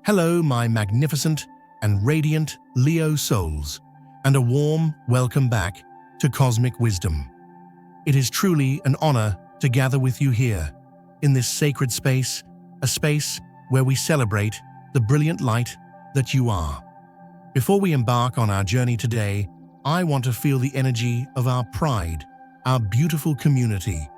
Hello, my magnificent and radiant Leo souls, and a warm welcome back to Cosmic Wisdom. It is truly an honor to gather with you here, in this sacred space, a space where we celebrate the brilliant light that you are. Before we embark on our journey today, I want to feel the energy of our pride, our beautiful community.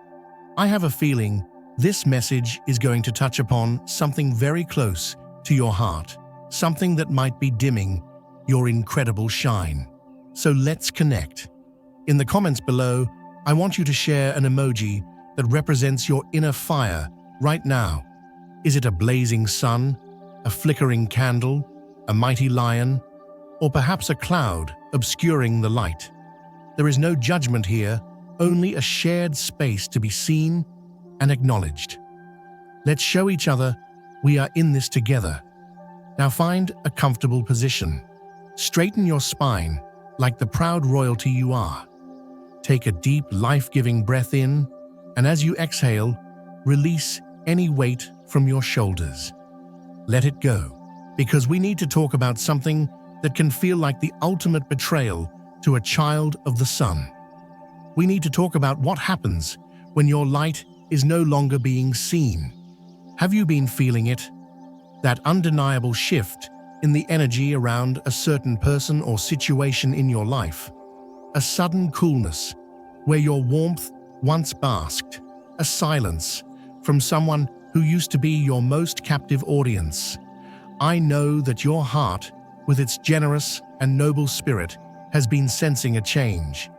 I have a feeling this message is going to touch upon something very close to your heart, something that might be dimming your incredible shine. So let's connect. In the comments below, I want you to share an emoji that represents your inner fire right now. Is it a blazing sun, a flickering candle, a mighty lion, or perhaps a cloud obscuring the light? There is no judgment here, only a shared space to be seen and acknowledged. Let's show each other we are in this together. Now find a comfortable position. Straighten your spine like the proud royalty you are. Take a deep, life-giving breath in, and as you exhale, release any weight from your shoulders. Let it go, because we need to talk about something that can feel like the ultimate betrayal to a child of the sun. We need to talk about what happens when your light is no longer being seen. Have you been feeling it? That undeniable shift in the energy around a certain person or situation in your life. A sudden coolness where your warmth once basked. A silence from someone who used to be your most captive audience. I know that your heart, with its generous and noble spirit, has been sensing a change.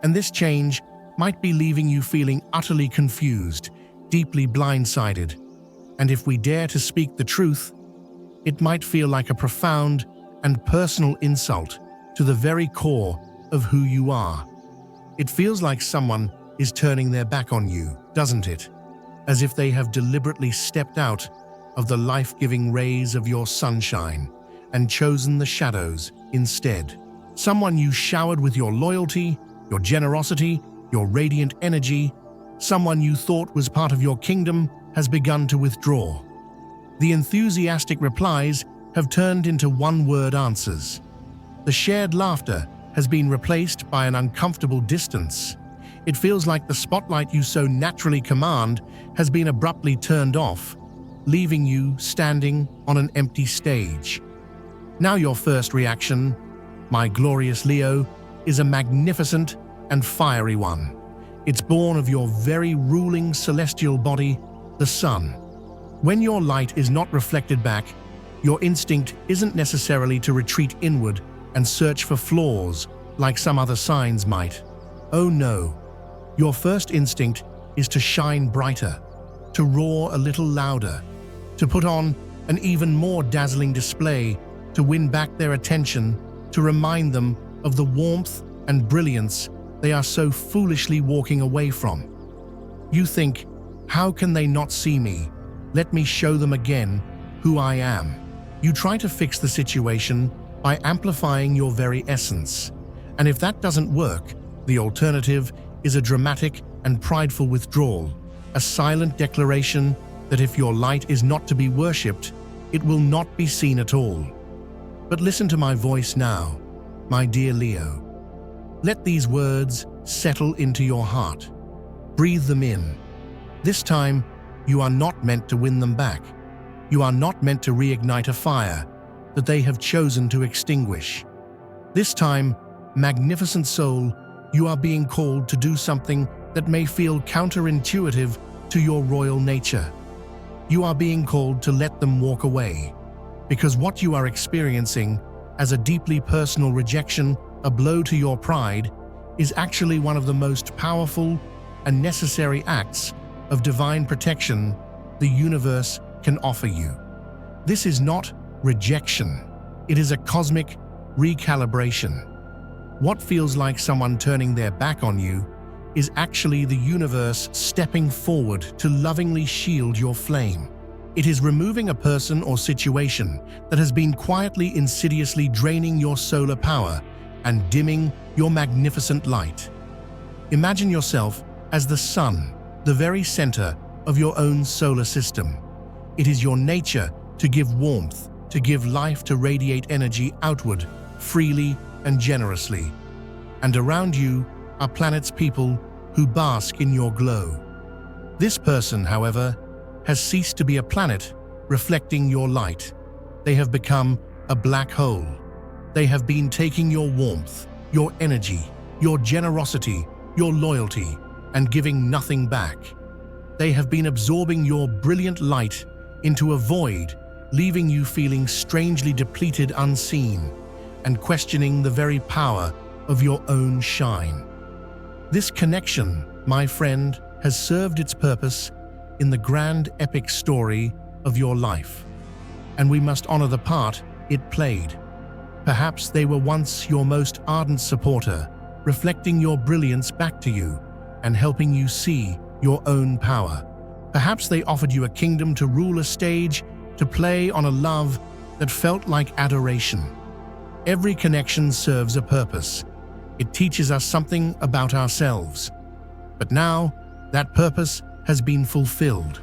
And this change might be leaving you feeling utterly confused, deeply blindsided. And if we dare to speak the truth, it might feel like a profound and personal insult to the very core of who you are. It feels like someone is turning their back on you, doesn't it? As if they have deliberately stepped out of the life-giving rays of your sunshine and chosen the shadows instead. Someone you showered with your loyalty, your generosity, your radiant energy, someone you thought was part of your kingdom has begun to withdraw. The enthusiastic replies have turned into one-word answers. The shared laughter has been replaced by an uncomfortable distance. It feels like the spotlight you so naturally command has been abruptly turned off, leaving you standing on an empty stage. Now your first reaction, my glorious Leo, is a magnificent and fiery one. It's born of your very ruling celestial body, the sun. When your light is not reflected back, your instinct isn't necessarily to retreat inward and search for flaws like some other signs might. Oh no, your first instinct is to shine brighter, to roar a little louder, to put on an even more dazzling display, to win back their attention, to remind them of the warmth and brilliance they are so foolishly walking away from. You think, how can they not see me? Let me show them again who I am. You try to fix the situation by amplifying your very essence. And if that doesn't work, the alternative is a dramatic and prideful withdrawal, a silent declaration that if your light is not to be worshipped, it will not be seen at all. But listen to my voice now, my dear Leo. Let these words settle into your heart. Breathe them in. This time, you are not meant to win them back. You are not meant to reignite a fire that they have chosen to extinguish. This time, magnificent soul, you are being called to do something that may feel counterintuitive to your royal nature. You are being called to let them walk away, because what you are experiencing as a deeply personal rejection, a blow to your pride, is actually one of the most powerful and necessary acts of divine protection the universe can offer you. This is not rejection. It is a cosmic recalibration. What feels like someone turning their back on you is actually the universe stepping forward to lovingly shield your flame. It is removing a person or situation that has been quietly, insidiously draining your solar power and dimming your magnificent light. Imagine yourself as the sun, the very center of your own solar system. It is your nature to give warmth, to give life, to radiate energy outward, freely and generously. And around you are planet's people who bask in your glow. This person, however, has ceased to be a planet reflecting your light. They have become a black hole. They have been taking your warmth, your energy, your generosity, your loyalty, and giving nothing back. They have been absorbing your brilliant light into a void, leaving you feeling strangely depleted, unseen, and questioning the very power of your own shine. This connection, my friend, has served its purpose in the grand epic story of your life, and we must honor the part it played. Perhaps they were once your most ardent supporter, reflecting your brilliance back to you and helping you see your own power. Perhaps they offered you a kingdom to rule, a stage to play on, a love that felt like adoration. Every connection serves a purpose. It teaches us something about ourselves. But now, that purpose has been fulfilled.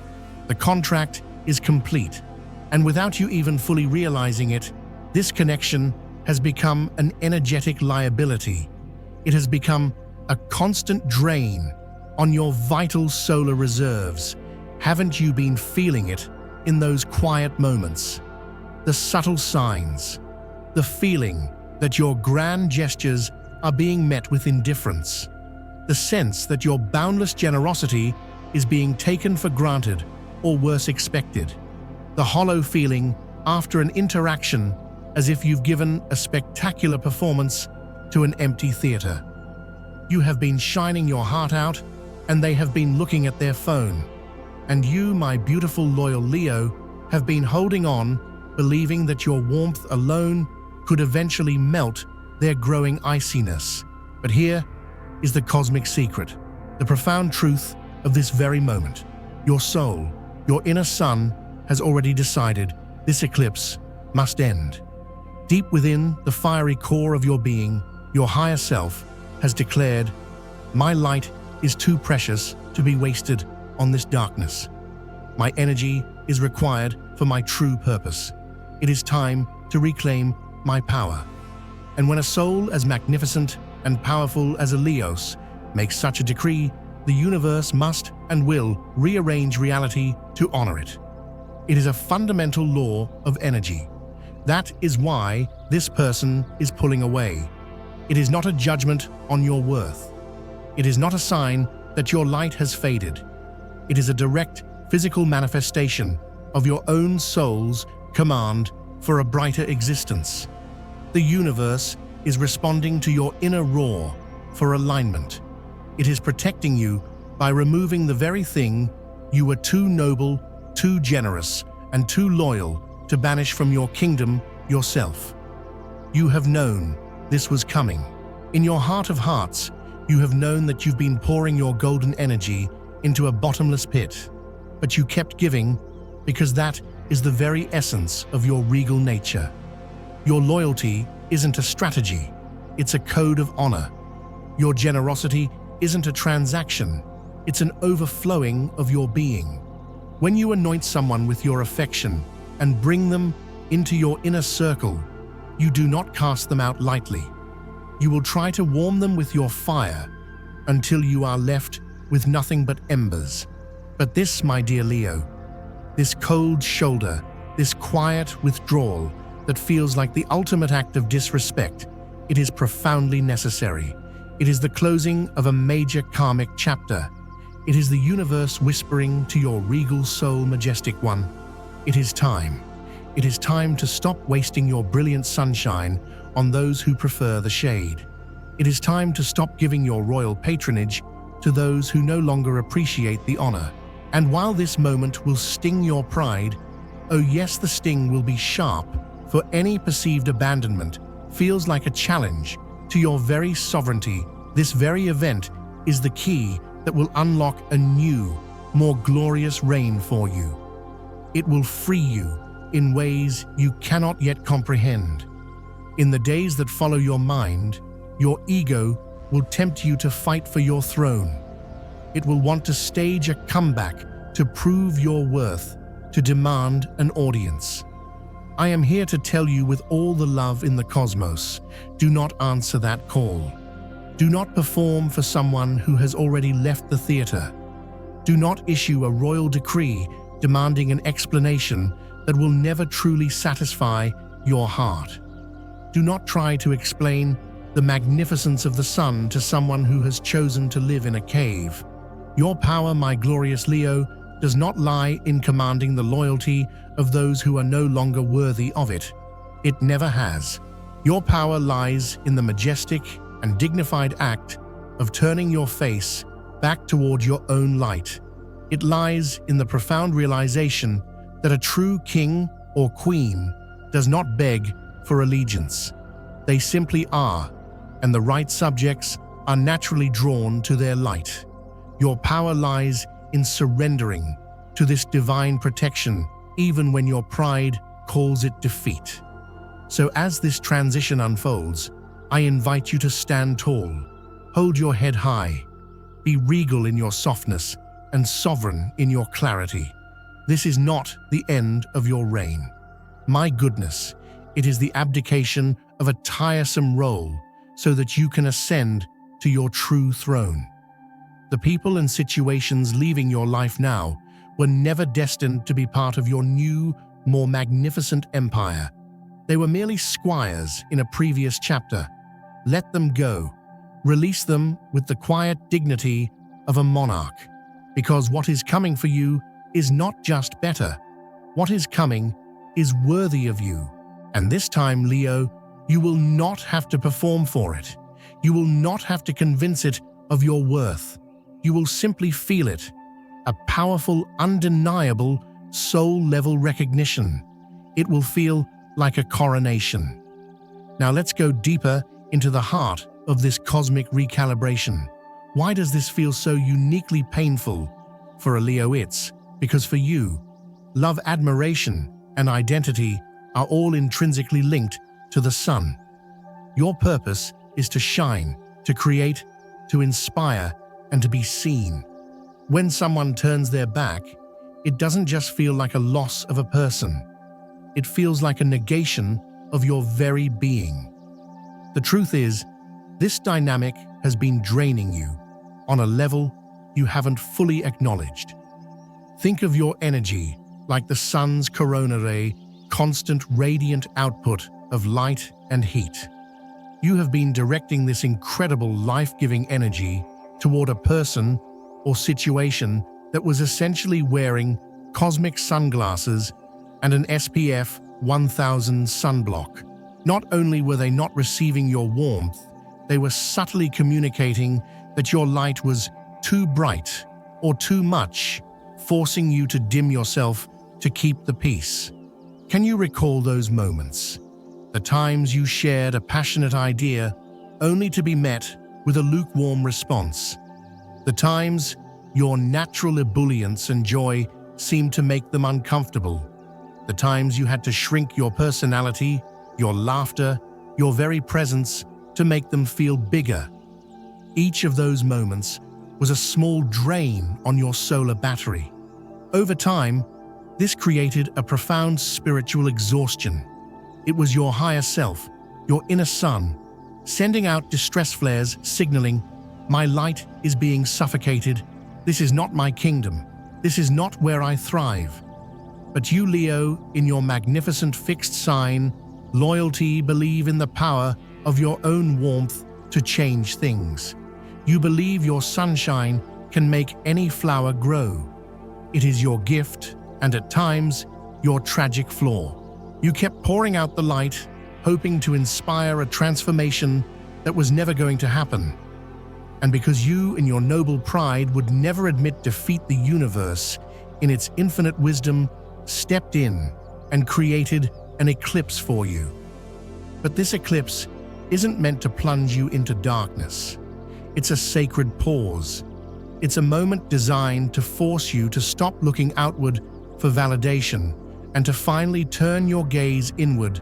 The contract is complete, and without you even fully realizing it, this connection has become an energetic liability. It has become a constant drain on your vital solar reserves. Haven't you been feeling it in those quiet moments? The subtle signs, the feeling that your grand gestures are being met with indifference, the sense that your boundless generosity is being taken for granted or worse, expected, the hollow feeling after an interaction as if you've given a spectacular performance to an empty theater. You have been shining your heart out, and they have been looking at their phone. And you, my beautiful loyal Leo, have been holding on, believing that your warmth alone could eventually melt their growing iciness. But here is the cosmic secret, the profound truth of this very moment. Your soul, your inner sun, has already decided this eclipse must end. Deep within the fiery core of your being, your higher self has declared, "My light is too precious to be wasted on this darkness. My energy is required for my true purpose. It is time to reclaim my power." And when a soul as magnificent and powerful as a Leos makes such a decree, the universe must and will rearrange reality to honor it. It is a fundamental law of energy. That is why this person is pulling away. It is not a judgment on your worth. It is not a sign that your light has faded. It is a direct physical manifestation of your own soul's command for a brighter existence. The universe is responding to your inner roar for alignment. It is protecting you by removing the very thing you were too noble, too generous, and too loyal to banish from your kingdom, yourself. You have known this was coming. In your heart of hearts, you have known that you've been pouring your golden energy into a bottomless pit, but you kept giving because that is the very essence of your regal nature. Your loyalty isn't a strategy, it's a code of honor. Your generosity isn't a transaction, it's an overflowing of your being. When you anoint someone with your affection and bring them into your inner circle, you do not cast them out lightly. You will try to warm them with your fire until you are left with nothing but embers. But this, my dear Leo, this cold shoulder, this quiet withdrawal that feels like the ultimate act of disrespect, it is profoundly necessary. It is the closing of a major karmic chapter. It is the universe whispering to your regal soul, majestic one. It is time. It is time to stop wasting your brilliant sunshine on those who prefer the shade. It is time to stop giving your royal patronage to those who no longer appreciate the honor. And while this moment will sting your pride, oh yes, the sting will be sharp, for any perceived abandonment feels like a challenge to your very sovereignty. This very event is the key that will unlock a new, more glorious reign for you. It will free you in ways you cannot yet comprehend. In the days that follow, your mind, your ego, will tempt you to fight for your throne. It will want to stage a comeback to prove your worth, to demand an audience. I am here to tell you with all the love in the cosmos, do not answer that call. Do not perform for someone who has already left the theater. Do not issue a royal decree demanding an explanation that will never truly satisfy your heart. Do not try to explain the magnificence of the sun to someone who has chosen to live in a cave. Your power, my glorious Leo, does not lie in commanding the loyalty of those who are no longer worthy of it. It never has. Your power lies in the majestic and dignified act of turning your face back toward your own light. It lies in the profound realization that a true king or queen does not beg for allegiance. They simply are, and the right subjects are naturally drawn to their light. Your power lies in surrendering to this divine protection, even when your pride calls it defeat. So as this transition unfolds, I invite you to stand tall, hold your head high, be regal in your softness and sovereign in your clarity. This is not the end of your reign. My goodness, it is the abdication of a tiresome role so that you can ascend to your true throne. The people and situations leaving your life now were never destined to be part of your new, more magnificent empire. They were merely squires in a previous chapter. Let them go. Release them with the quiet dignity of a monarch, because what is coming for you is not just better. What is coming is worthy of you. And this time, Leo, you will not have to perform for it. You will not have to convince it of your worth. You will simply feel it, a powerful, undeniable, soul-level recognition. It will feel like a coronation. Now let's go deeper into the heart of this cosmic recalibration. Why does this feel so uniquely painful for a Leo? It's because for you, love, admiration, and identity are all intrinsically linked to the sun. Your purpose is to shine, to create, to inspire, and to be seen. When someone turns their back, it doesn't just feel like a loss of a person. It feels like a negation of your very being. The truth is, this dynamic has been draining you on a level you haven't fully acknowledged. Think of your energy like the sun's corona ray, constant radiant output of light and heat. You have been directing this incredible life-giving energy toward a person or situation that was essentially wearing cosmic sunglasses and an SPF 1000 sunblock. Not only were they not receiving your warmth, they were subtly communicating that your light was too bright or too much, forcing you to dim yourself to keep the peace. Can you recall those moments? The times you shared a passionate idea only to be met with a lukewarm response. The times your natural ebullience and joy seemed to make them uncomfortable. The times you had to shrink your personality, your laughter, your very presence to make them feel bigger. Each of those moments was a small drain on your solar battery. Over time, this created a profound spiritual exhaustion. It was your higher self, your inner sun, sending out distress flares signaling, "My light is being suffocated. This is not my kingdom. This is not where I thrive." But you, Leo, in your magnificent fixed sign, loyalty, believe in the power of your own warmth to change things. You believe your sunshine can make any flower grow. It is your gift, and at times, your tragic flaw. You kept pouring out the light, hoping to inspire a transformation that was never going to happen. And because you, in your noble pride, would never admit defeat, the universe, in its infinite wisdom, stepped in and created an eclipse for you. But this eclipse isn't meant to plunge you into darkness. It's a sacred pause. It's a moment designed to force you to stop looking outward for validation and to finally turn your gaze inward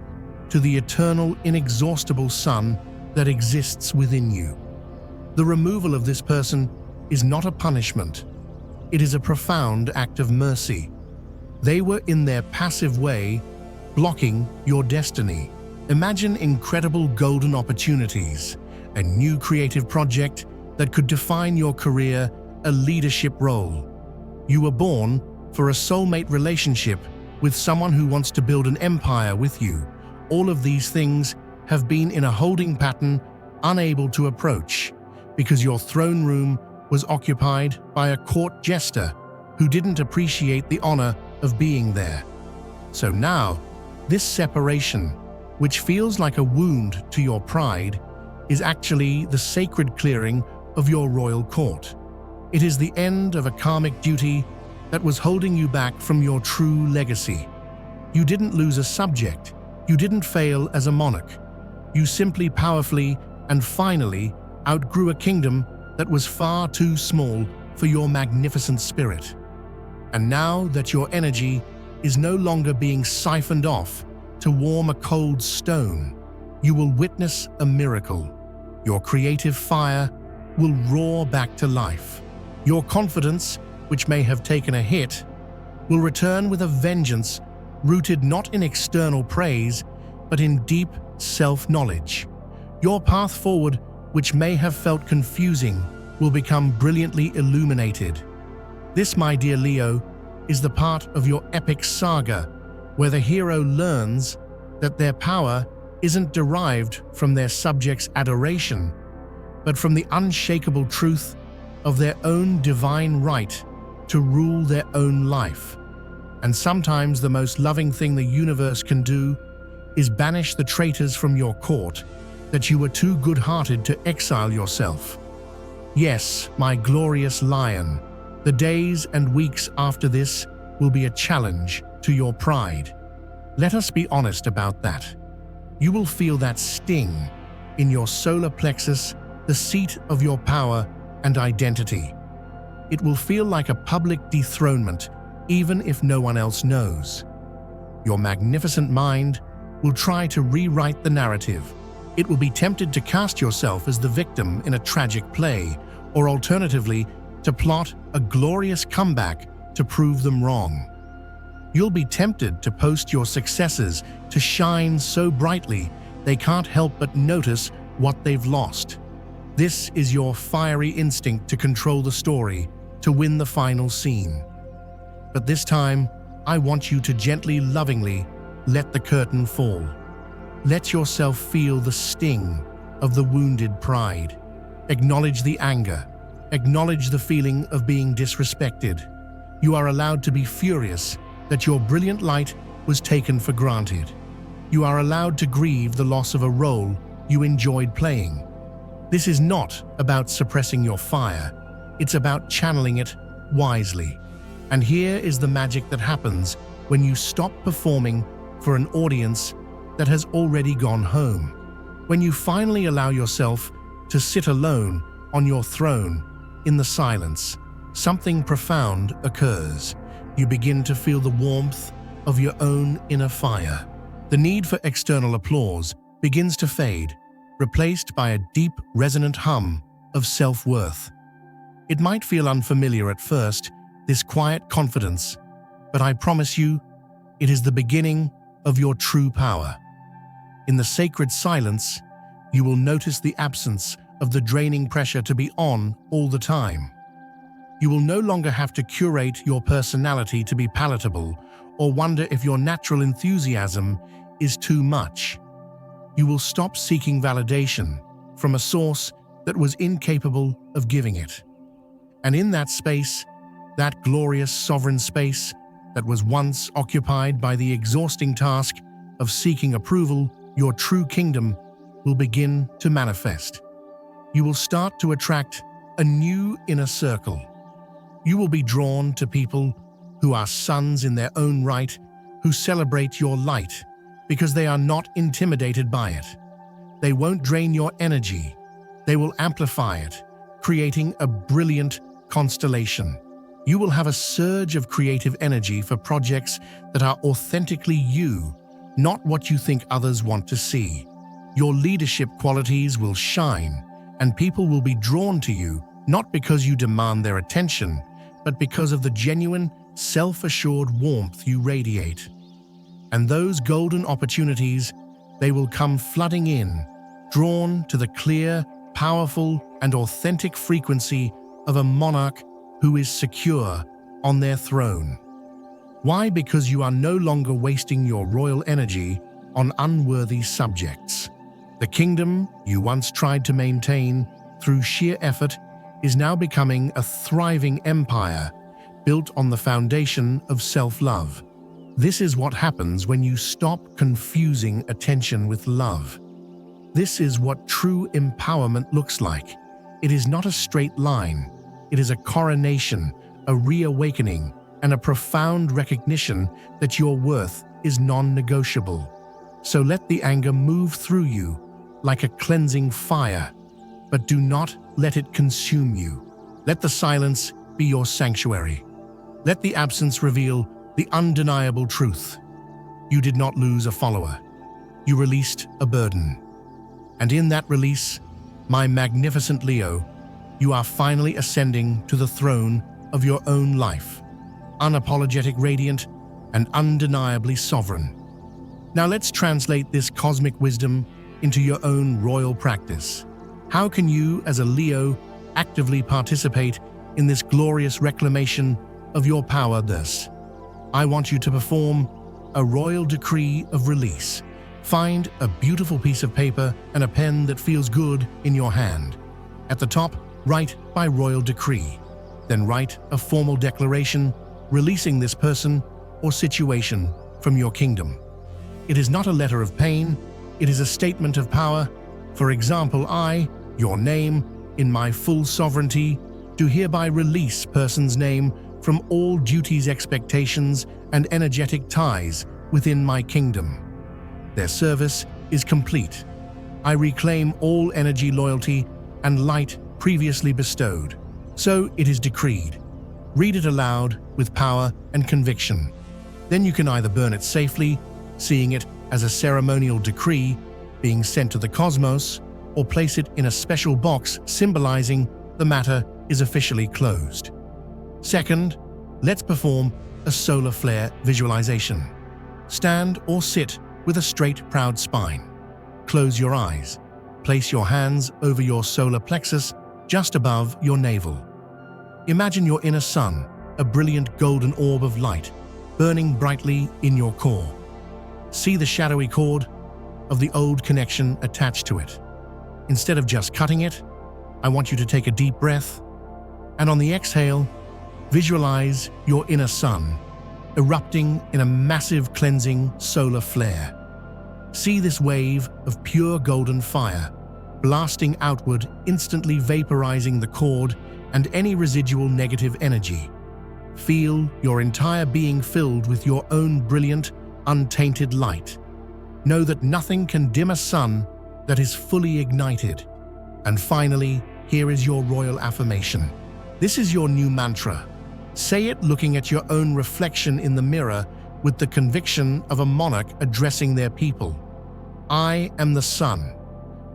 to the eternal, inexhaustible sun that exists within you. The removal of this person is not a punishment. It is a profound act of mercy. They were, in their passive way, blocking your destiny. Imagine incredible golden opportunities, a new creative project that could define your career, a leadership role. You were born for a soulmate relationship with someone who wants to build an empire with you. All of these things have been in a holding pattern, unable to approach, because your throne room was occupied by a court jester who didn't appreciate the honor of being there. So now, this separation, which feels like a wound to your pride, is actually the sacred clearing of your royal court. It is the end of a karmic duty that was holding you back from your true legacy. You didn't lose a subject. You didn't fail as a monarch. You simply powerfully and finally outgrew a kingdom that was far too small for your magnificent spirit. And now that your energy is no longer being siphoned off to warm a cold stone, you will witness a miracle. Your creative fire will roar back to life. Your confidence, which may have taken a hit, will return with a vengeance rooted not in external praise, but in deep self-knowledge. Your path forward, which may have felt confusing, will become brilliantly illuminated. This, my dear Leo, is the part of your epic saga where the hero learns that their power isn't derived from their subjects' adoration, but from the unshakable truth of their own divine right to rule their own life. And sometimes the most loving thing the universe can do is banish the traitors from your court that you were too good-hearted to exile yourself. Yes, my glorious lion, the days and weeks after this will be a challenge to your pride. Let us be honest about that. You will feel that sting in your solar plexus, the seat of your power and identity. It will feel like a public dethronement, even if no one else knows. Your magnificent mind will try to rewrite the narrative. It will be tempted to cast yourself as the victim in a tragic play, or alternatively, to plot a glorious comeback to prove them wrong. You'll be tempted to post your successes to shine so brightly they can't help but notice what they've lost. This is your fiery instinct to control the story, to win the final scene. But this time, I want you to gently, lovingly let the curtain fall. Let yourself feel the sting of the wounded pride. Acknowledge the anger. Acknowledge the feeling of being disrespected. You are allowed to be furious that your brilliant light was taken for granted. You are allowed to grieve the loss of a role you enjoyed playing. This is not about suppressing your fire. It's about channeling it wisely. And here is the magic that happens when you stop performing for an audience that has already gone home. When you finally allow yourself to sit alone on your throne in the silence, something profound occurs. You begin to feel the warmth of your own inner fire. The need for external applause begins to fade, replaced by a deep, resonant hum of self-worth. It might feel unfamiliar at first, this quiet confidence, but I promise you, it is the beginning of your true power. In the sacred silence, you will notice the absence of the draining pressure to be on all the time. You will no longer have to curate your personality to be palatable or wonder if your natural enthusiasm is too much. You will stop seeking validation from a source that was incapable of giving it. And in that space, that glorious sovereign space that was once occupied by the exhausting task of seeking approval, your true kingdom will begin to manifest. You will start to attract a new inner circle. You will be drawn to people who are sons in their own right, who celebrate your light because they are not intimidated by it. They won't drain your energy. They will amplify it, creating a brilliant constellation. You will have a surge of creative energy for projects that are authentically you, not what you think others want to see. Your leadership qualities will shine, and people will be drawn to you, not because you demand their attention, but because of the genuine, self-assured warmth you radiate. And those golden opportunities, they will come flooding in, drawn to the clear, powerful, and authentic frequency of a monarch who is secure on their throne. Why? Because you are no longer wasting your royal energy on unworthy subjects. The kingdom you once tried to maintain through sheer effort is now becoming a thriving empire built on the foundation of self-love. This is what happens when you stop confusing attention with love. This is what true empowerment looks like. It is not a straight line. It is a coronation, a reawakening, and a profound recognition that your worth is non-negotiable. So let the anger move through you like a cleansing fire, but do not let it consume you. Let the silence be your sanctuary. Let the absence reveal the undeniable truth. You did not lose a follower. You released a burden. And in that release, my magnificent Leo, you are finally ascending to the throne of your own life, unapologetic, radiant, and undeniably sovereign. Now let's translate this cosmic wisdom into your own royal practice. How can you, as a Leo, actively participate in this glorious reclamation of your power? Thus, I want you to perform a royal decree of release. Find a beautiful piece of paper and a pen that feels good in your hand. At the top, write "by royal decree." Then write a formal declaration releasing this person or situation from your kingdom. It is not a letter of pain, it is a statement of power. For example, I, your name, in my full sovereignty, do hereby release person's name from all duties, expectations, and energetic ties within my kingdom. Their service is complete. I reclaim all energy, loyalty, and light previously bestowed. So it is decreed. Read it aloud with power and conviction. Then you can either burn it safely, seeing it as a ceremonial decree being sent to the cosmos, or place it in a special box symbolizing the matter is officially closed. Second, let's perform a solar flare visualization. Stand or sit with a straight, proud spine. Close your eyes. Place your hands over your solar plexus just above your navel. Imagine your inner sun, a brilliant golden orb of light, burning brightly in your core. See the shadowy cord of the old connection attached to it. Instead of just cutting it, I want you to take a deep breath, and on the exhale, visualize your inner sun erupting in a massive cleansing solar flare. See this wave of pure golden fire blasting outward, instantly vaporizing the cord and any residual negative energy. Feel your entire being filled with your own brilliant, untainted light. Know that nothing can dim a sun that is fully ignited. And finally, here is your royal affirmation. This is your new mantra. Say it looking at your own reflection in the mirror with the conviction of a monarch addressing their people. I am the sun.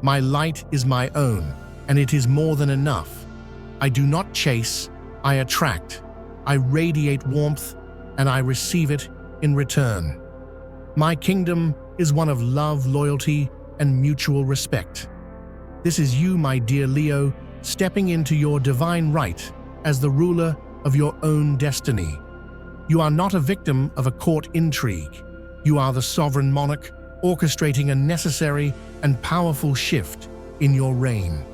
My light is my own, and it is more than enough. I do not chase, I attract. I radiate warmth, and I receive it in return. My kingdom is one of love, loyalty, and mutual respect. This is you, my dear Leo, stepping into your divine right as the ruler of your own destiny. You are not a victim of a court intrigue. You are the sovereign monarch, orchestrating a necessary and powerful shift in your reign.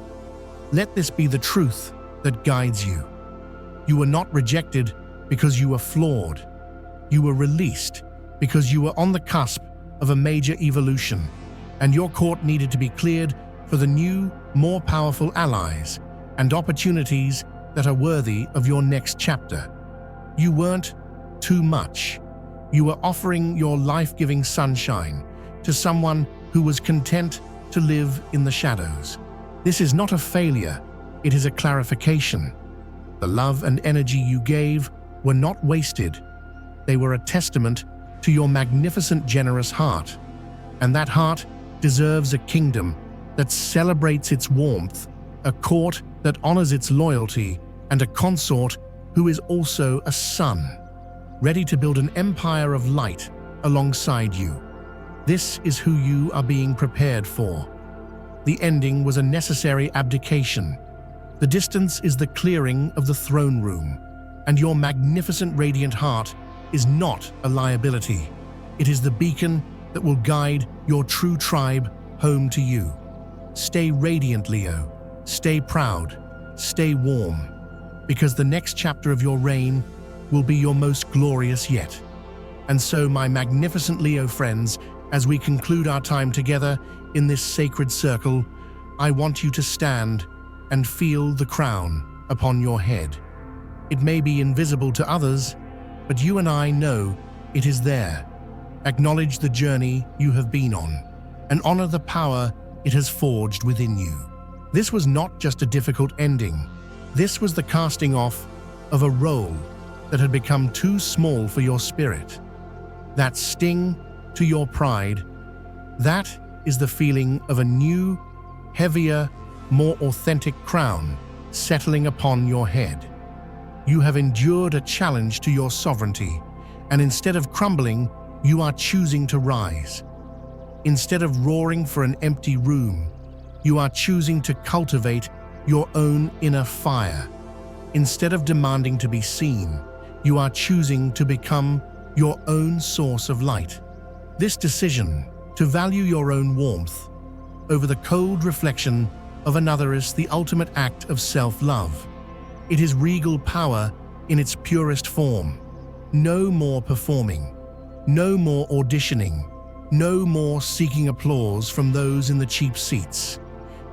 Let this be the truth that guides you. You were not rejected because you were flawed. You were released because you were on the cusp of a major evolution, and your court needed to be cleared for the new, more powerful allies and opportunities that are worthy of your next chapter. You weren't too much. You were offering your life-giving sunshine to someone who was content to live in the shadows. This is not a failure, it is a clarification. The love and energy you gave were not wasted. They were a testament to your magnificent, generous heart. And that heart deserves a kingdom that celebrates its warmth, a court that honors its loyalty, and a consort who is also a sun, ready to build an empire of light alongside you. This is who you are being prepared for. The ending was a necessary abdication. The distance is the clearing of the throne room, and your magnificent radiant heart is not a liability. It is the beacon that will guide your true tribe home to you. Stay radiant, Leo. Stay proud. Stay warm, because the next chapter of your reign will be your most glorious yet. And so, my magnificent Leo friends, as we conclude our time together in this sacred circle, I want you to stand and feel the crown upon your head. It may be invisible to others, but you and I know it is there. Acknowledge the journey you have been on, and honor the power it has forged within you. This was not just a difficult ending. This was the casting off of a role that had become too small for your spirit. That sting to your pride, that is the feeling of a new, heavier, more authentic crown settling upon your head. You have endured a challenge to your sovereignty, and instead of crumbling, you are choosing to rise. Instead of roaring for an empty room, you are choosing to cultivate your own inner fire. Instead of demanding to be seen, you are choosing to become your own source of light. This decision to value your own warmth over the cold reflection of another is the ultimate act of self-love. It is regal power in its purest form. No more performing, no more auditioning, no more seeking applause from those in the cheap seats.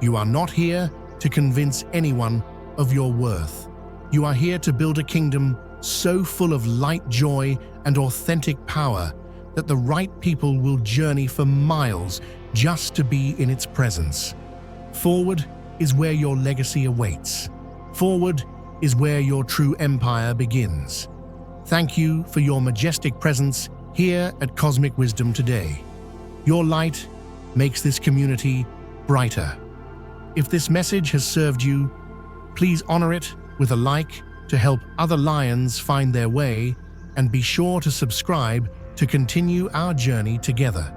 You are not here to convince anyone of your worth. You are here to build a kingdom so full of light, joy, and authentic power that the right people will journey for miles just to be in its presence. Forward is where your legacy awaits. Forward is where your true empire begins. Thank you for your majestic presence here at Cosmic Wisdom today. Your light makes this community brighter. If this message has served you, please honor it with a like to help other lions find their way, and be sure to subscribe to continue our journey together.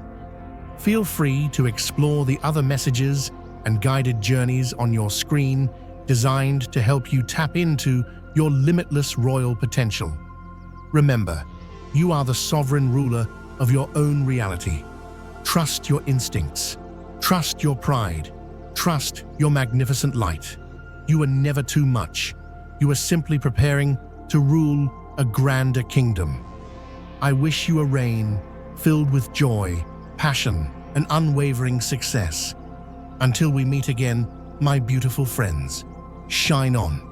Feel free to explore the other messages and guided journeys on your screen designed to help you tap into your limitless royal potential. Remember, you are the sovereign ruler of your own reality. Trust your instincts. Trust your pride. Trust your magnificent light. You are never too much. You are simply preparing to rule a grander kingdom. I wish you a reign filled with joy, passion, and unwavering success. Until we meet again, my beautiful friends, shine on.